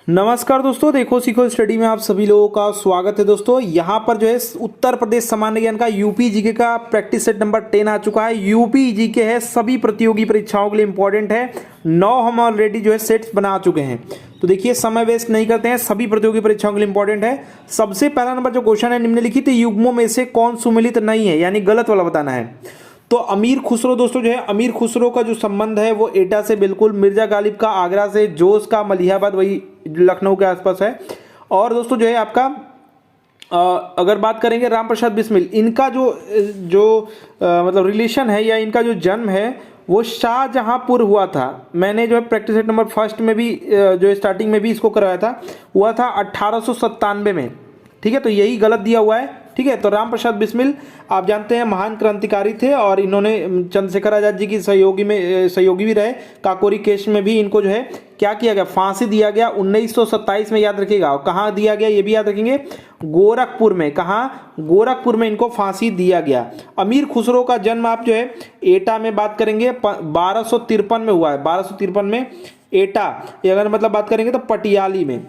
नमस्कार दोस्तों, देखो सीखो स्टडी में आप सभी लोगों का स्वागत है। दोस्तों यहाँ पर जो है उत्तर प्रदेश सामान्य ज्ञान का यूपी जीके का प्रैक्टिस सेट नंबर 10 आ चुका है। यूपी जीके है, सभी प्रतियोगी परीक्षाओं के लिए इंपॉर्टेंट है। 9 हम ऑलरेडी जो है सेट्स बना चुके हैं। तो देखिए समय वेस्ट नहीं करते हैं, सभी प्रतियोगी परीक्षाओं के लिए इंपॉर्टेंट है। सबसे पहला नंबर जो क्वेश्चन है, निम्नलिखित युग्मों में से कौन सुमेलित नहीं है, यानी गलत वाला बताना है। तो अमीर खुसरो दोस्तों जो है, अमीर खुसरो का जो संबंध है वो एटा से बिल्कुल, मिर्जा गालिब का आगरा से, जोश का मलिहाबाद वही लखनऊ के आसपास है। और दोस्तों जो है आपका अगर बात करेंगे राम प्रसाद बिस्मिल, इनका जो मतलब रिलेशन है या इनका जो जन्म है वो शाहजहांपुर हुआ था। मैंने जो है प्रैक्टिस सेट नंबर फर्स्ट में भी जो है स्टार्टिंग में भी इसको करवाया था, हुआ था 1897 में। ठीक है, तो यही गलत दिया हुआ है। ठीक है, तो राम प्रसाद बिस्मिल आप जानते हैं महान क्रांतिकारी थे और इन्होंने चंद्रशेखर आजाद जी की सहयोगी भी रहे। काकोरी केस में भी इनको जो है क्या किया गया, फांसी दिया गया 1927 में, याद रखिएगा। कहाँ दिया गया ये भी याद रखेंगे, गोरखपुर में। कहाँ? गोरखपुर में इनको फांसी दिया गया। अमीर खुसरो का जन्म आप जो है एटा में बात करेंगे 1253 में हुआ है। 1253 में एटा, अगर मतलब बात करेंगे तो पटियाली में।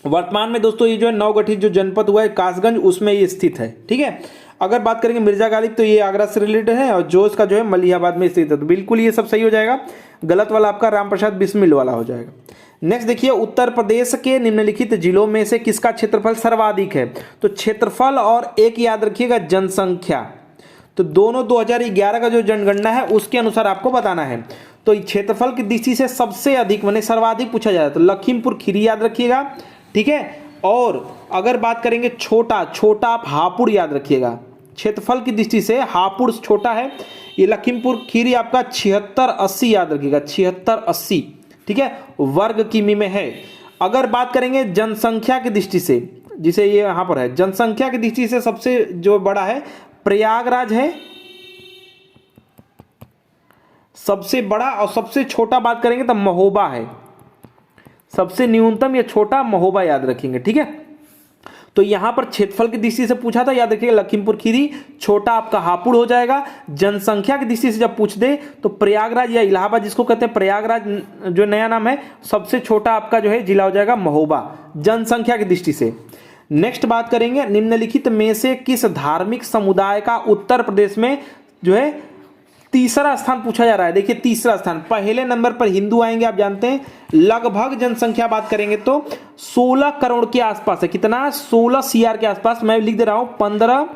वर्तमान में दोस्तों ये जो है नवगठित जो जनपद हुआ है कासगंज, उसमें ये स्थित है। ठीक है, अगर बात करेंगे मिर्जा गालिब तो ये आगरा से रिलेटेड है, और जोश का जो है मलिहाबाद में स्थित है। तो बिल्कुल ये सब सही हो जाएगा। गलत वाला आपका राम प्रसाद बिस्मिल वाला हो जाएगा। नेक्स्ट देखिए, उत्तर प्रदेश के निम्नलिखित जिलों में से किसका क्षेत्रफल सर्वाधिक है। तो क्षेत्रफल और एक याद रखिएगा जनसंख्या, तो दोनों 2011 का जो जनगणना है उसके अनुसार आपको बताना है। तो क्षेत्रफल की दृष्टि से सबसे अधिक माने सर्वाधिक पूछा जाता है तो लखीमपुर खीरी याद रखिएगा। ठीक है, और अगर बात करेंगे छोटा आप हापुड़ याद रखिएगा। क्षेत्रफल की दृष्टि से हापुड़ छोटा है। ये लखीमपुर खीरी आपका 7680 याद रखिएगा, 7680। ठीक है, वर्ग किमी में है। अगर बात करेंगे जनसंख्या की दृष्टि से, जिसे ये यहां पर है, जनसंख्या की दृष्टि से सबसे जो बड़ा है प्रयागराज है सबसे बड़ा, और सबसे छोटा बात करेंगे तो महोबा है। सबसे न्यूनतम या छोटा महोबा याद रखेंगे। ठीक है, तो यहां पर क्षेत्रफल की दृष्टि से पूछा था, याद रखिएगा लखीमपुर खीरी, छोटा आपका हापुड़ हो जाएगा। जनसंख्या की दृष्टि से जब पूछ दे तो प्रयागराज या इलाहाबाद, जिसको कहते हैं प्रयागराज जो नया नाम है, सबसे छोटा आपका जो है जिला हो जाएगा महोबा, जनसंख्या की दृष्टि से। नेक्स्ट बात करेंगे, निम्नलिखित में से किस धार्मिक समुदाय का उत्तर प्रदेश में जो है तीसरा स्थान पूछा जा रहा है। देखिए तीसरा स्थान, पहले नंबर पर हिंदू आएंगे, आप जानते हैं। लगभग जनसंख्या बात करेंगे तो 16 करोड़ के आसपास है। कितना? 16 CR के आसपास। मैं लिख दे रहा हूं 15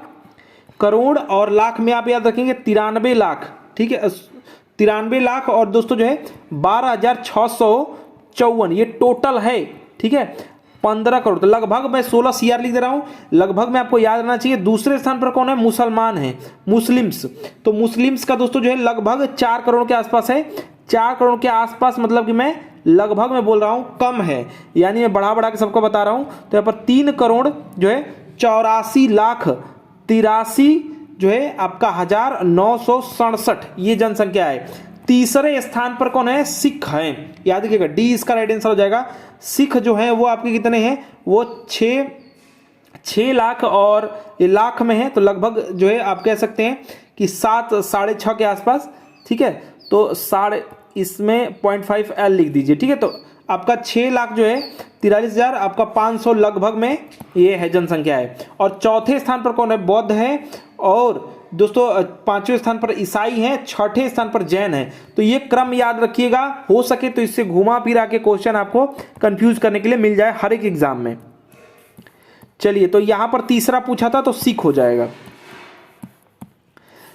करोड़, और लाख में आप याद रखेंगे 93 लाख। ठीक है, 93 लाख, और दोस्तों जो है 12,654 ये टोटल है। ठीक है, 15 करोड़, तो लगभग मैं 16 CR लिख दे रहा हूं। लगभग में आपको याद रहना चाहिए। दूसरे स्थान पर कौन है? मुसलमान है, मुस्लिम्स। तो मुस्लिम्स का दोस्तों जो है लगभग 4 करोड़ के आसपास है। 4 करोड़ के आसपास मतलब कि मैं लगभग में बोल रहा हूं, कम है, यानी मैं बढ़ा के सबको बता रहा हूं। तो यहाँ पर 3 करोड़ जो है 84,83,000 जो है आपका 1967 ये जनसंख्या है। तीसरे स्थान पर कौन है? सिख हैं, याद रखिएगा, डी इसका राइट आंसर हो जाएगा। सिख जो है वो आपके कितने हैं? वो 6 लाख, और ये लाख में है तो लगभग जो है आप कह सकते हैं कि 7 साढ़े 6 के आसपास। ठीक है, तो साढ़े इसमें 0.5L लिख दीजिए। ठीक है, तो आपका 6 लाख जो है 43,000 आपका 500 लगभग में ये है जनसंख्या है। और चौथे स्थान पर कौन है? बौद्ध है, और दोस्तों 5वें स्थान पर ईसाई हैं, 6ठे स्थान पर जैन है। तो ये क्रम याद रखिएगा, हो सके तो इससे घुमा फिरा के क्वेश्चन आपको कंफ्यूज करने के लिए मिल जाए हर एक एग्जाम में। चलिए, तो यहां पर तीसरा पूछा था तो सिख हो जाएगा।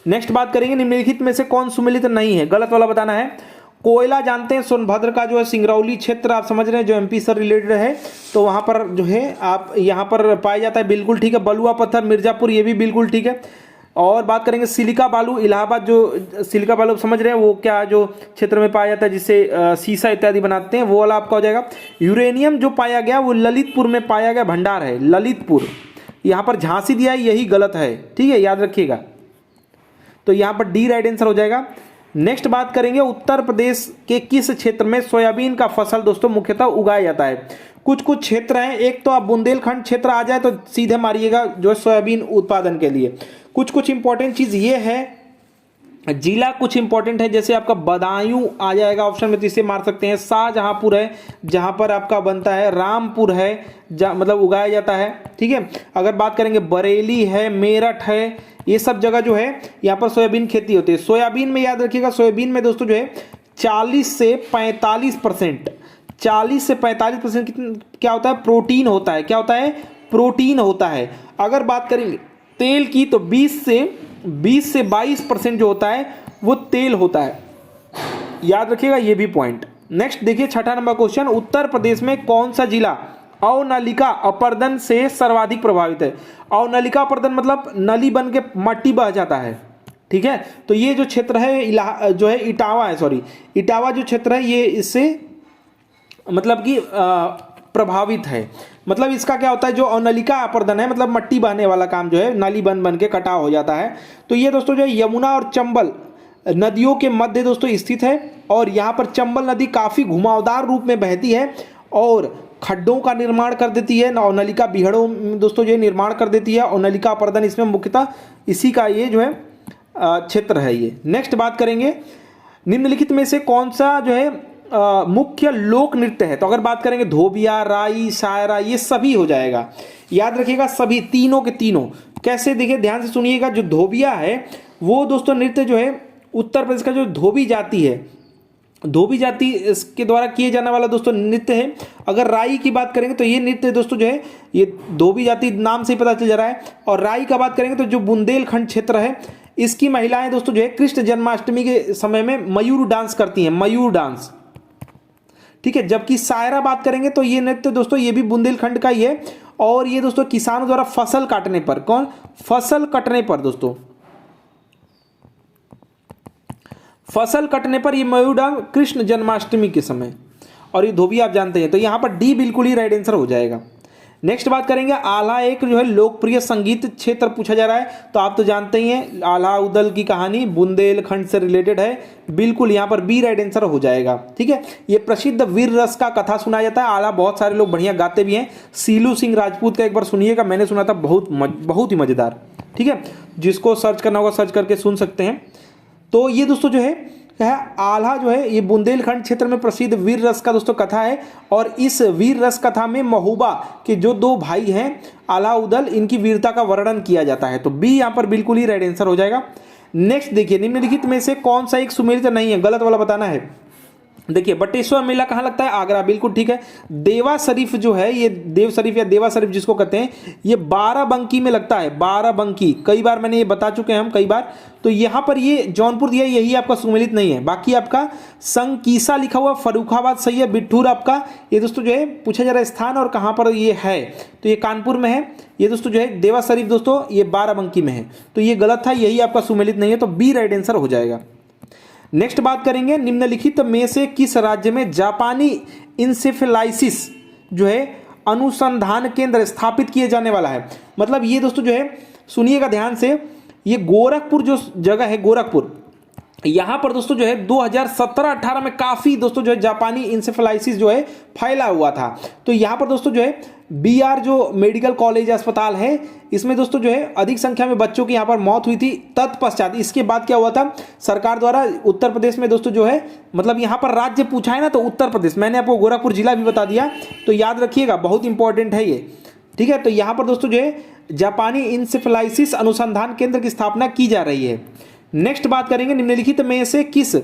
नेक्स्ट बात करेंगे, निम्नलिखित में से कौन सुमेलित नहीं है, गलत वाला बताना है। कोयला जानते हैं सोनभद्र का जो है सिंगरौली क्षेत्र, आप समझ रहे हैं, जो MP से रिलेटेड है, तो वहां पर जो है आप यहां पर पाया जाता है, बिल्कुल ठीक है। बलुआ पत्थर मिर्जापुर, ये भी बिल्कुल ठीक है। और बात करेंगे सिलिका बालू, इलाहाबाद जो सिलिका बालू समझ रहे हैं वो क्या जो क्षेत्र में पाया जाता है, जिससे शीशा इत्यादि बनाते हैं, वो वाला आपका हो जाएगा। यूरेनियम जो पाया गया वो ललितपुर में पाया गया भंडार है, ललितपुर। यहाँ पर झांसी दिया है, यही गलत है। ठीक है, याद रखिएगा। तो यहाँ पर डी राइट आंसर हो जाएगा। नेक्स्ट बात करेंगे, उत्तर प्रदेश के किस क्षेत्र में सोयाबीन का फसल दोस्तों मुख्यतः उगाया जाता है। कुछ क्षेत्र हैं, एक तो आप बुंदेलखंड क्षेत्र आ जाए तो सीधे मारिएगा जो है सोयाबीन उत्पादन के लिए। कुछ इंपॉर्टेंट चीज ये है जिला कुछ इंपॉर्टेंट है, जैसे आपका बदायूं आ जाएगा ऑप्शन में, तो इसे मार सकते हैं। शाहजहांपुर है जहां पर आपका बनता है, रामपुर है मतलब उगाया जाता है, ठीक है। अगर बात करेंगे बरेली है, मेरठ है, ये सब जगह जो है यहाँ पर सोयाबीन खेती होती है। सोयाबीन में याद रखिएगा, सोयाबीन में दोस्तों जो है 40 से 45%, 40 से 45% क्या होता है, प्रोटीन होता है। क्या होता है, प्रोटीन होता है। अगर बात करेंगे तेल की तो 20 से 22% जो होता है वो तेल होता है, याद रखिएगा ये भी पॉइंट। नेक्स्ट देखिए छठा नंबर क्वेश्चन, उत्तर प्रदेश में कौन सा जिला अवनलिका अपर्दन से सर्वाधिक प्रभावित है। अवनलिका अपर्दन मतलब नली बन के मट्टी बह जाता है, ठीक है। तो ये जो क्षेत्र है जो है इटावा है, सॉरी इटावा जो क्षेत्र है ये इससे मतलब कि प्रभावित है। मतलब इसका क्या होता है, जो अवनलिका अपर्दन है मतलब मट्टी बहने वाला काम जो है, नाली बन बन के कटाव हो जाता है। तो ये दोस्तों जो है यमुना और चंबल नदियों के मध्य दोस्तों स्थित है, और यहाँ पर चंबल नदी काफ़ी घुमावदार रूप में बहती है और खड्डों का निर्माण कर देती है। अवनलिका बीहड़ों में दोस्तों जो है निर्माण कर देती है। अवनलिका अपर्दन इसमें मुख्यतः इसी का ये जो है क्षेत्र है ये। नेक्स्ट बात करेंगे, निम्नलिखित में से कौन सा जो है मुख्य लोक नृत्य है। तो अगर बात करेंगे धोबिया, राई, शायरा, ये सभी हो जाएगा। याद रखिएगा सभी, तीनों के तीनों। कैसे, देखिए ध्यान से सुनिएगा। जो धोबिया है वो दोस्तों नृत्य जो है उत्तर प्रदेश का जो धोबी जाति है, धोबी जाति के द्वारा किए जाने वाला दोस्तों नृत्य है। अगर राई की बात करेंगे तो ये नृत्य दोस्तों जो है ये धोबी जाति नाम से ही पता चल जा रहा है। और राई का बात करेंगे तो जो बुंदेलखंड क्षेत्र है, इसकी महिलाएं दोस्तों जो है कृष्ण जन्माष्टमी के समय में मयूर डांस करती हैं, मयूर डांस, ठीक है। जबकि शायरा बात करेंगे तो ये नृत्य दोस्तों ये भी बुंदेलखंड का ही है, और ये दोस्तों किसानों द्वारा फसल काटने पर, कौन, फसल कटने पर दोस्तों, फसल कटने पर ये मयूर डांस कृष्ण जन्माष्टमी के समय, और ये धोबी आप जानते हैं। तो यहां पर डी बिल्कुल ही राइट आंसर हो जाएगा। नेक्स्ट बात करेंगे, आल्हा एक जो है लोकप्रिय संगीत क्षेत्र पूछा जा रहा है। तो आप तो जानते ही हैं आल्हा उदल की कहानी बुंदेलखंड से रिलेटेड है, बिल्कुल यहाँ पर बी राइट आंसर हो जाएगा, ठीक है। ये प्रसिद्ध वीर रस का कथा सुनाया जाता है। आल्हा बहुत सारे लोग बढ़िया गाते भी हैं। सीलू सिंह राजपूत का एक बार सुनिएगा, मैंने सुना था, बहुत ही मजेदार, ठीक है। जिसको सर्च करना होगा सर्च करके सुन सकते हैं। तो ये दोस्तों जो है आल्हा जो है ये बुंदेलखंड क्षेत्र में प्रसिद्ध वीर रस का दोस्तों कथा है, और इस वीर रस कथा में महोबा के जो दो भाई हैं आल्हा उदल, इनकी वीरता का वर्णन किया जाता है। तो बी यहाँ पर बिल्कुल ही राइट आंसर हो जाएगा। नेक्स्ट देखिए, निम्नलिखित में से कौन सा एक सुमेलित नहीं है, गलत वाला बताना है। देखिए बटेश्वर मेला कहाँ लगता है, आगरा, बिल्कुल ठीक है। देवा शरीफ जो है ये देव शरीफ या देवा शरीफ जिसको कहते हैं, ये बाराबंकी में लगता है, बाराबंकी। कई बार मैंने ये बता चुके हैं हम कई बार। तो यहाँ पर ये जौनपुर दिया, यही आपका सुमेलित नहीं है। बाकी आपका संकीसा लिखा हुआ फर्रुखाबाद सही है। बिट्ठूर आपका ये दोस्तों जो है पूछा जा रहा है स्थान और कहाँ पर ये है, तो ये कानपुर में है। ये दोस्तों जो है देवा शरीफ दोस्तों ये बाराबंकी में है, तो ये गलत था, यही आपका सुमेलित नहीं है। तो बी राइट आंसर हो जाएगा। नेक्स्ट बात करेंगे, निम्नलिखित में से किस राज्य में जापानी इंसेफेलाइसिस जो है अनुसंधान केंद्र स्थापित किए जाने वाला है। मतलब ये दोस्तों जो है सुनिएगा ध्यान से, ये गोरखपुर जो जगह है, गोरखपुर, यहाँ पर दोस्तों जो है 2017-18 में काफ़ी दोस्तों जो है जापानी इंसेफेलाइसिस जो है फैला हुआ था। तो यहाँ पर दोस्तों जो है BR जो मेडिकल कॉलेज अस्पताल है, इसमें दोस्तों जो है अधिक संख्या में बच्चों की यहाँ पर मौत हुई थी। तत्पश्चात इसके बाद क्या हुआ था, सरकार द्वारा उत्तर प्रदेश में दोस्तों जो है, मतलब यहाँ पर राज्य पूछा है ना तो उत्तर प्रदेश, मैंने आपको गोरखपुर जिला भी बता दिया, तो याद रखिएगा, बहुत इंपॉर्टेंट है ये, ठीक है। तो यहाँ पर दोस्तों जो है जापानी इंसेफेलाइसिस अनुसंधान केंद्र की स्थापना की जा रही है। नेक्स्ट बात करेंगे, निम्नलिखित में से किस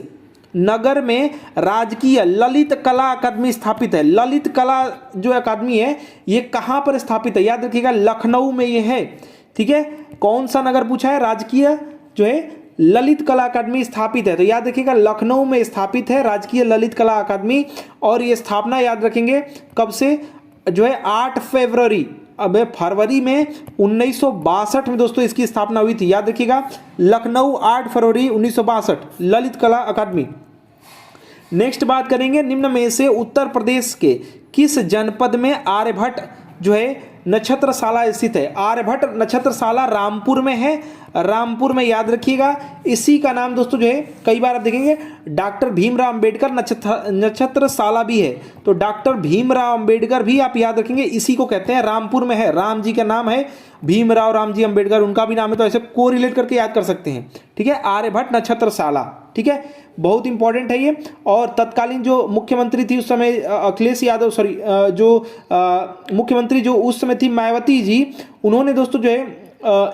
नगर में राजकीय ललित कला अकादमी स्थापित है। ललित कला जो अकादमी है ये कहां पर स्थापित है, याद रखिएगा लखनऊ में ये है, ठीक है। कौन सा नगर पूछा है, राजकीय जो है ललित कला अकादमी स्थापित है, तो याद रखिएगा लखनऊ में स्थापित है राजकीय ललित कला अकादमी। और ये स्थापना याद रखेंगे कब से, जो है 8 फरवरी, अब फरवरी में 1962 में दोस्तों इसकी स्थापना हुई थी। याद रखिएगा लखनऊ 8 फरवरी 1962 ललित कला अकादमी। नेक्स्ट बात करेंगे, निम्न में से उत्तर प्रदेश के किस जनपद में आर्यभट्ट जो है नक्षत्रशाला स्थित है। आर्यभट्ट नक्षत्रशाला रामपुर में है, रामपुर में, याद रखिएगा। इसी का नाम दोस्तों जो है कई बार आप देखेंगे डॉक्टर भीमराव अंबेडकर नक्षत्रशाला भी है। तो डॉक्टर भीमराव अंबेडकर भी आप याद रखेंगे इसी को कहते हैं, रामपुर में है। राम जी का नाम है भीमराव, राम जी अंबेडकर उनका भी नाम है, तो ऐसे कोरिलेट करके याद कर सकते हैं। ठीक है, आर्यभट्ट नक्षत्रशाला। ठीक है, बहुत इंपॉर्टेंट है ये। और तत्कालीन जो मुख्यमंत्री थी उस समय अखिलेश यादव, सॉरी जो मुख्यमंत्री जो उस समय थी मायावती जी, उन्होंने दोस्तों जो है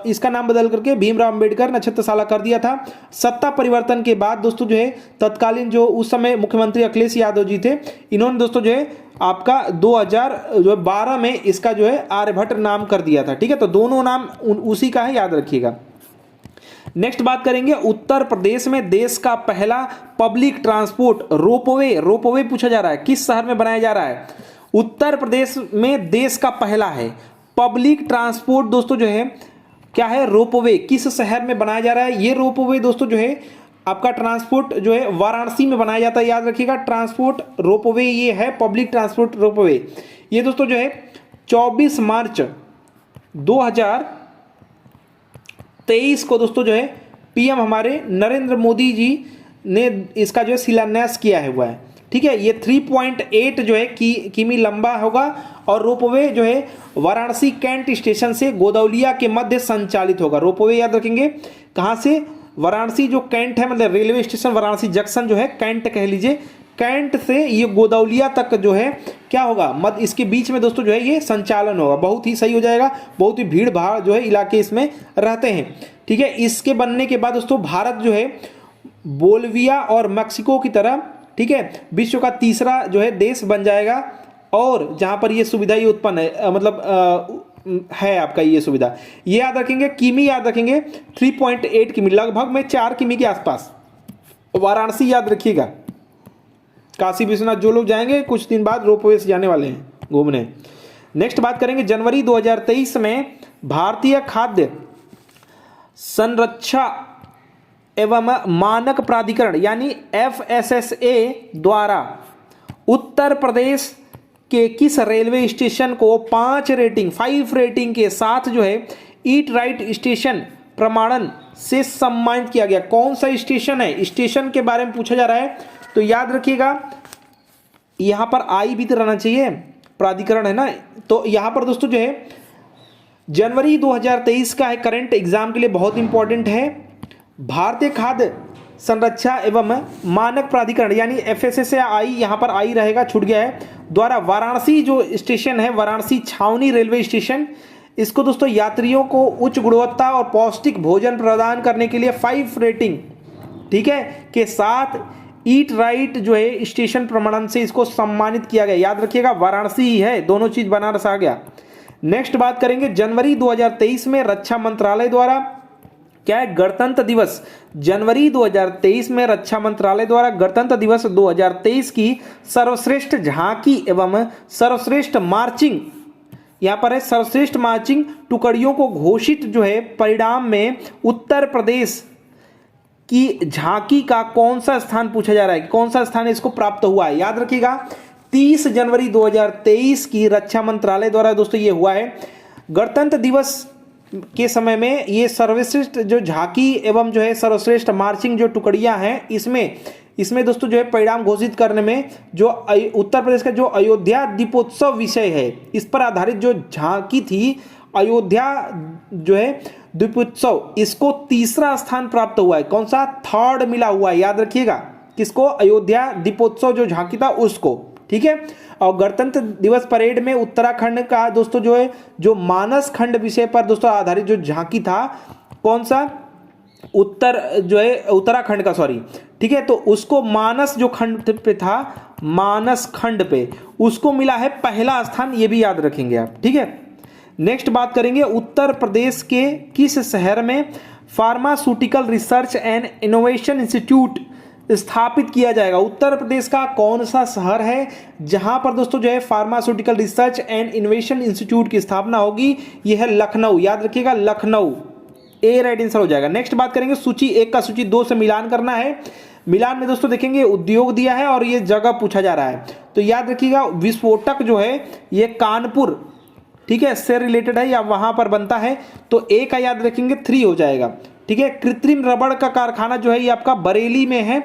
इसका नाम बदल करके भीमराव अंबेडकर नक्षत्रशाला कर दिया था। सत्ता परिवर्तन के बाद दोस्तों जो है तत्कालीन जो उस समय मुख्यमंत्री अखिलेश यादव जी थे, इन्होंने दोस्तों जो है आपका 2012 में इसका जो है आर्यभट्ट नाम कर दिया था। ठीक है, तो दोनों नाम उसी का है, याद रखिएगा। नेक्स्ट बात करेंगे, उत्तर प्रदेश में देश का पहला पब्लिक ट्रांसपोर्ट रोपवे पूछा जा रहा है, किस शहर में बनाया जा रहा है? उत्तर प्रदेश में देश का पहला है पब्लिक ट्रांसपोर्ट दोस्तों जो है क्या है, रोपवे, किस शहर में बनाया जा रहा है? ये रोपवे दोस्तों जो है आपका ट्रांसपोर्ट जो है वाराणसी में बनाया जाता है, याद रखिएगा। ट्रांसपोर्ट रोपवे ये है पब्लिक ट्रांसपोर्ट रोपवे। ये दोस्तों जो है 24 मार्च 2023 को दोस्तों जो है पीएम हमारे नरेंद्र मोदी जी ने इसका जो है शिलान्यास किया हुआ है। ठीक है, ये 3.8 जो है किमी लंबा होगा और रोपवे जो है वाराणसी कैंट स्टेशन से गोदौलिया के मध्य संचालित होगा। रोपवे याद रखेंगे कहाँ से? वाराणसी जो कैंट है, मतलब रेलवे स्टेशन वाराणसी जंक्शन जो है कैंट कह लीजिए, कैंट से ये गोदौलिया तक जो है क्या होगा, मध्य इसके बीच में दोस्तों जो है ये संचालन होगा। बहुत ही सही हो जाएगा, बहुत ही भीड़ भाड़ जो है इलाके इसमें रहते हैं। ठीक है, इसके बनने के बाद दोस्तों भारत जो है बोल्विया और मैक्सिको की तरह, ठीक है, विश्व का तीसरा जो है देश बन जाएगा। और जहां पर ये सुविधा ये उत्पन्न है, मतलब है आपका ये सुविधा, ये याद रखेंगे। किमी याद रखेंगे 3.8 किमी, लगभग में 4 किमी के आसपास। वाराणसी याद रखिएगा। काशी विश्वनाथ जो लोग जाएंगे कुछ दिन बाद रोपवे से जाने वाले हैं घूमने। नेक्स्ट बात करेंगे, जनवरी 2023 में भारतीय खाद्य संरक्षा एवं मानक प्राधिकरण यानी FSSA द्वारा उत्तर प्रदेश के किस रेलवे स्टेशन को 5 रेटिंग के साथ जो है ईट राइट स्टेशन प्रमाणन से सम्मानित किया गया? कौन सा स्टेशन है? स्टेशन के बारे में पूछा जा रहा है, तो याद रखिएगा यहां पर आई भी तो रहना चाहिए, प्राधिकरण है ना। तो यहां पर दोस्तों जो है जनवरी 2023 का है, करंट एग्जाम के लिए बहुत इंपॉर्टेंट है। भारतीय खाद्य संरक्षा एवं मानक प्राधिकरण यानी FSSAI, यहां पर आई रहेगा, छूट गया है, द्वारा वाराणसी जो स्टेशन है, वाराणसी छावनी रेलवे स्टेशन, इसको दोस्तों यात्रियों को उच्च गुणवत्ता और पौष्टिक भोजन प्रदान करने के लिए 5 रेटिंग, ठीक है, के साथ ईट राइट जो है स्टेशन प्रमाणन से इसको सम्मानित किया गया। याद रखिएगा वाराणसी ही है, दोनों चीज बनारस आ गया। नेक्स्ट बात करेंगे, जनवरी 2023 में रक्षा मंत्रालय द्वारा क्या है, गणतंत्र दिवस। जनवरी 2023 में रक्षा मंत्रालय द्वारा गणतंत्र दिवस 2023 की सर्वश्रेष्ठ झांकी एवं सर्वश्रेष्ठ मार्चिंग, यहां पर है सर्वश्रेष्ठ मार्चिंग टुकड़ियों को घोषित जो है परिणाम में उत्तर प्रदेश की झांकी का कौन सा स्थान पूछा जा रहा है, कौन सा स्थान इसको प्राप्त हुआ है? याद रखिएगा 30 जनवरी 2023 की रक्षा मंत्रालय द्वारा दोस्तों ये हुआ है। गणतंत्र दिवस के समय में ये सर्वश्रेष्ठ जो झांकी एवं जो है सर्वश्रेष्ठ मार्चिंग जो टुकड़ियां हैं, इसमें दोस्तों जो है परिणाम घोषित करने में जो उत्तर प्रदेश का जो अयोध्या दीपोत्सव विषय है, इस पर आधारित जो झांकी थी अयोध्या जो है दीपोत्सव, इसको तीसरा स्थान प्राप्त हुआ है। कौन सा? 3rd मिला हुआ है, याद रखिएगा किसको? अयोध्या दीपोत्सव जो झांकी था उसको। ठीक है, और गणतंत्र दिवस परेड में उत्तराखंड का दोस्तों जो है जो मानस खंड विषय पर दोस्तों आधारित जो झांकी था, कौन सा? उत्तराखंड का, सॉरी, ठीक है, तो उसको मानस जो खंड पे था, मानस खंड पे उसको मिला है पहला स्थान, ये भी याद रखेंगे आप। ठीक है, नेक्स्ट बात करेंगे, उत्तर प्रदेश के किस शहर में pharmaceutical research and innovation institute स्थापित किया जाएगा? उत्तर प्रदेश का कौन सा शहर है जहां पर दोस्तों जो है pharmaceutical research and innovation institute की स्थापना होगी? यह है लखनऊ, याद रखिएगा लखनऊ, ए राइट आंसर हो जाएगा। नेक्स्ट बात करेंगे, सूची 1 का सूची 2 से मिलान करना है। मिलान में दोस्तों देखेंगे उद्योग दिया है और ये जगह पूछा जा रहा है, तो याद रखिएगा विस्फोटक जो है ये कानपुर ठीक है, से रिलेटेड है या वहां पर बनता है, तो ए का याद रखेंगे 3 हो जाएगा। ठीक है, कृत्रिम रबड़ का कारखाना जो है ये आपका बरेली में है,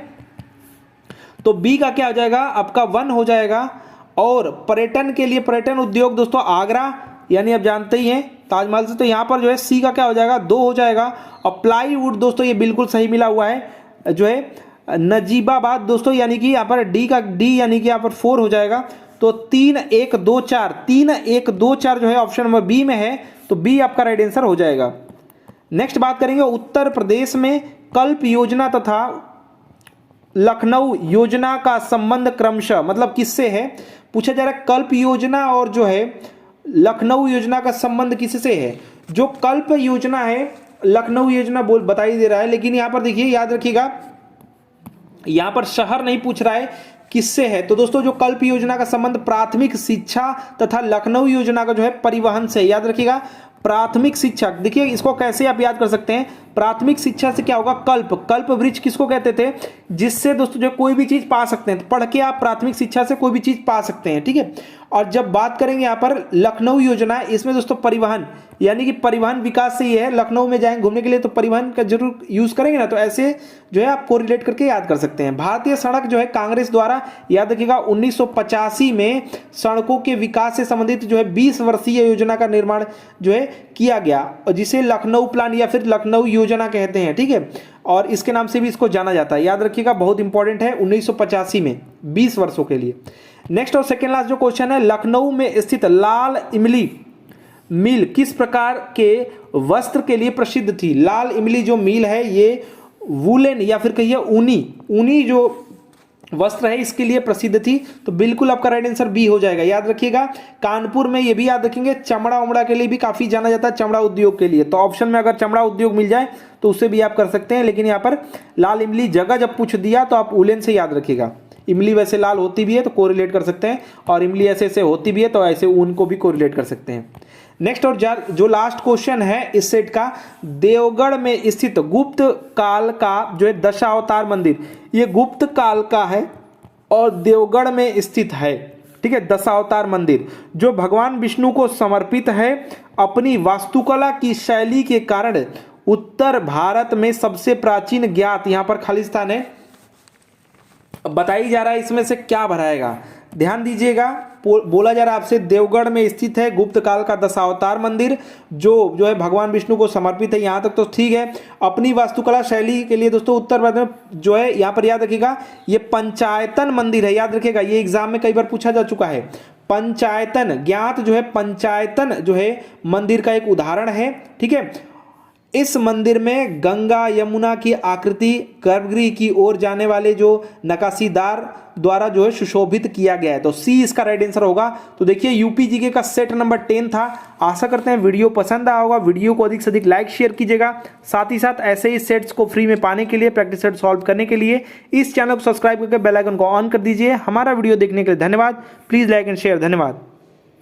तो बी का क्या हो जाएगा आपका 1 हो जाएगा। और पर्यटन के लिए, पर्यटन उद्योग दोस्तों आगरा, यानी आप जानते ही हैं ताजमहल से, तो यहाँ पर जो है सी का क्या हो जाएगा 2 हो जाएगा। और प्लाईवुड दोस्तों ये बिल्कुल सही मिला हुआ है जो है नजीबाबाद दोस्तों, यानी कि यहाँ पर डी का डी यानी कि यहाँ पर 4 हो जाएगा। तो 3 1 2 4 3 1 2 4 जो है ऑप्शन नंबर बी में है, तो बी आपका राइट आंसर हो जाएगा। नेक्स्ट बात करेंगे उत्तर प्रदेश में कल्प योजना तथा लखनऊ योजना का संबंध क्रमशः मतलब किससे है, पूछा जा रहा है कल्प योजना और जो है लखनऊ योजना का संबंध किससे है। जो कल्प योजना है, लखनऊ योजना बोल बता ही दे रहा है, लेकिन यहां पर देखिए याद रखिएगा यहां पर शहर नहीं पूछ रहा है किससे है। तो दोस्तों जो कल्प योजना का संबंध प्राथमिक शिक्षा तथा लखनऊ योजना का जो है परिवहन से, याद रखिएगा प्राथमिक शिक्षा। देखिए इसको कैसे आप याद कर सकते हैं, प्राथमिक शिक्षा से क्या होगा कल्प, कल्प वृक्ष किसको कहते थे, जिससे दोस्तों जो कोई भी चीज पा सकते हैं, तो पढ़ के आप प्राथमिक शिक्षा से कोई भी चीज पा सकते हैं। ठीक है, और जब बात करेंगे यहाँ पर लखनऊ योजना, इसमें दोस्तों परिवहन यानी कि परिवहन विकास से ये है, लखनऊ में जाएंगे घूमने के लिए तो परिवहन का जरूर यूज करेंगे ना, तो ऐसे जो है आप कोरिलेट करके याद कर सकते हैं। भारतीय सड़क जो है कांग्रेस द्वारा, याद रखिएगा 1985 में सड़कों के विकास से संबंधित जो है 20 वर्षीय योजना का निर्माण जो है किया गया, और जिसे लखनऊ प्लान या फिर लखनऊ योजना कहते हैं। ठीक है, और इसके नाम से भी इसको जाना जाता है, याद रखिएगा बहुत इंपॉर्टेंट है 1985 में 20 वर्षों के लिए। नेक्स्ट और सेकेंड लास्ट जो क्वेश्चन है, लखनऊ में स्थित लाल इमली मिल किस प्रकार के वस्त्र के लिए प्रसिद्ध थी। लाल इमली जो मिल है ये वुलेन या फिर कहिए ऊनी जो वस्त्र है इसके लिए प्रसिद्ध थी, तो बिल्कुल आपका राइट आंसर बी हो जाएगा। याद रखिएगा कानपुर में ये भी याद रखेंगे चमड़ा उमड़ा के लिए भी काफी जाना जाता है, चमड़ा उद्योग के लिए, तो ऑप्शन में अगर चमड़ा उद्योग मिल जाए तो उससे भी आप कर सकते हैं, लेकिन यहाँ पर लाल इमली जगह जब पूछ दिया तो आप उलेन से याद रखिएगा। इमली वैसे लाल होती भी है तो कोरिलेट कर सकते हैं, और इमली ऐसे ऐसे होती भी है तो ऐसे ऊन को भी कोरिलेट कर सकते हैं। नेक्स्ट और जो लास्ट क्वेश्चन है इस सेट का, देवगढ़ में स्थित गुप्त काल का जो है दशावतार मंदिर, ये गुप्त काल का है और देवगढ़ में स्थित है। ठीक है, दशावतार मंदिर जो भगवान विष्णु को समर्पित है। अपनी वास्तुकला की शैली के कारण उत्तर भारत में सबसे प्राचीन ज्ञात, यहां पर खालिस्तान है, बताई जा रहा है इसमें से क्या भराएगा, ध्यान दीजिएगा। बोला जा रहा है आपसे देवगढ़ में स्थित है गुप्त काल का दशावतार मंदिर जो है भगवान विष्णु को समर्पित है, यहां तक तो ठीक है। अपनी वास्तुकला शैली के लिए दोस्तों उत्तर प्रदेश में जो है यहां पर याद रखिएगा ये पंचायतन मंदिर है, याद रखिएगा ये एग्जाम में कई बार पूछा जा चुका है। पंचायतन ज्ञात जो है पंचायतन जो है मंदिर का एक उदाहरण है। ठीक है, इस मंदिर में गंगा यमुना की आकृति गर्भगृह की ओर जाने वाले जो नक्काशीदार द्वारा जो है सुशोभित किया गया है, तो सी इसका राइट आंसर होगा। तो देखिए यूपी जीके का सेट नंबर 10 था। आशा करते हैं वीडियो पसंद आया होगा, वीडियो को अधिक से अधिक लाइक शेयर कीजिएगा। साथ ही साथ ऐसे ही सेट्स को फ्री में पाने के लिए, प्रैक्टिस सेट सॉल्व करने के लिए इस चैनल को सब्सक्राइब करके बेल आइकन को ऑन कर दीजिए। हमारा वीडियो देखने के लिए धन्यवाद। प्लीज लाइक एंड शेयर, धन्यवाद।